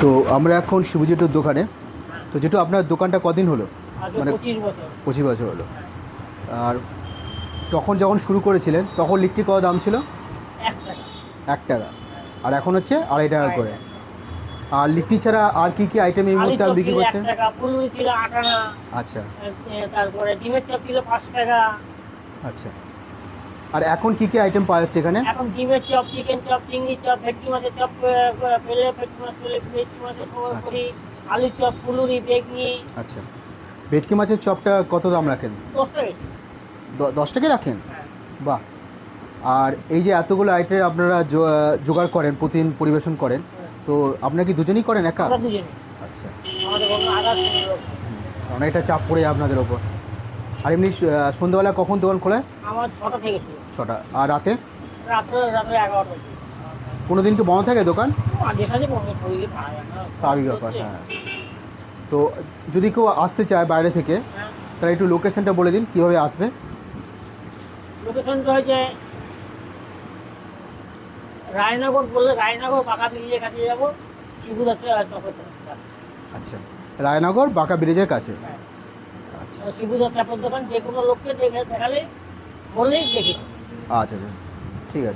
তো আমরা এখন শিবু জেঠুর দোকানে। তো যেটু আপনার দোকানটা কদিন হলো? মানে 25 বছর হলো। আর তখন যখন শুরু করেছিলেন তখন লিট্টি কত দাম ছিল? 1 টাকা। আর এখন হচ্ছে 2.5 টাকা করে। আর লিট্টি ছাড়া আর কি কি আইটেম এই মুহূর্তে আপনি বিক্রি করছেন? 1 টাকা, ফুলুরি ছিল 8 আনা, আচ্ছা তারপরে ডিমের চপ ছিল 5 টাকা। আচ্ছা। আর এখন কি কি আইটেম পাওয়া যাচ্ছে এখানে? এখন ডিমের চপ, চিকেন চপ, চিংড়ি চপ, ভেটকি মাছের চপ, পেলে ভেটকি মাছ পেলে ভেটকি মাছের খবর করি, আলু চপ, ফুলুরি, বেগনি। আচ্ছা, ভেটকি মাছের চপটা কত দাম রাখেন? 10 টাকা। 10 টাকা রাখেন? হ্যাঁ। বাহ। আর এই যে এতগুলো আইটেম আপনারা জোগাড় করেন, প্রতিদিন পরিবেশন করেন, তো আপনারা কি দুজনেই করেন একা? আমরা দুজনে। আচ্ছা, আমাদের কোনো আদার অনেকটা চাপ পড়ে আপনাদের ওপর। আর এমনি সন্ধ্যাবেলা কখন দোকান খোলে? আমার 6টা থেকে ছিল। 6টা। আর রাতে? রাত্রে 11টা। কোনো দিন কি বন্ধ থাকে দোকান? মাঝে সাঝে বন্ধ শরীরে পাওয়া যায় না। স্বাভাবিক ব্যাপার, হ্যাঁ। তো যদি কেউ আসতে চায় বাইরে থেকে, হ্যাঁ। তাহলে একটু লোকেশনটা বলে দিন কীভাবে আসবে। লোকেশনটা হচ্ছে রায়নগর, বললে রায়নগর বাঁকা ব্রিজের কাছে যাবো, শিবুদাত্রা চপের দোকান। আচ্ছা, রায়নগর বাঁকা ব্রিজের কাছে। হ্যাঁ। আচ্ছা শিবুদার চাপের দোকান, যে কোনো লোককে দেখালে বললেই দেখি। আচ্ছা আচ্ছা, ঠিক আছে।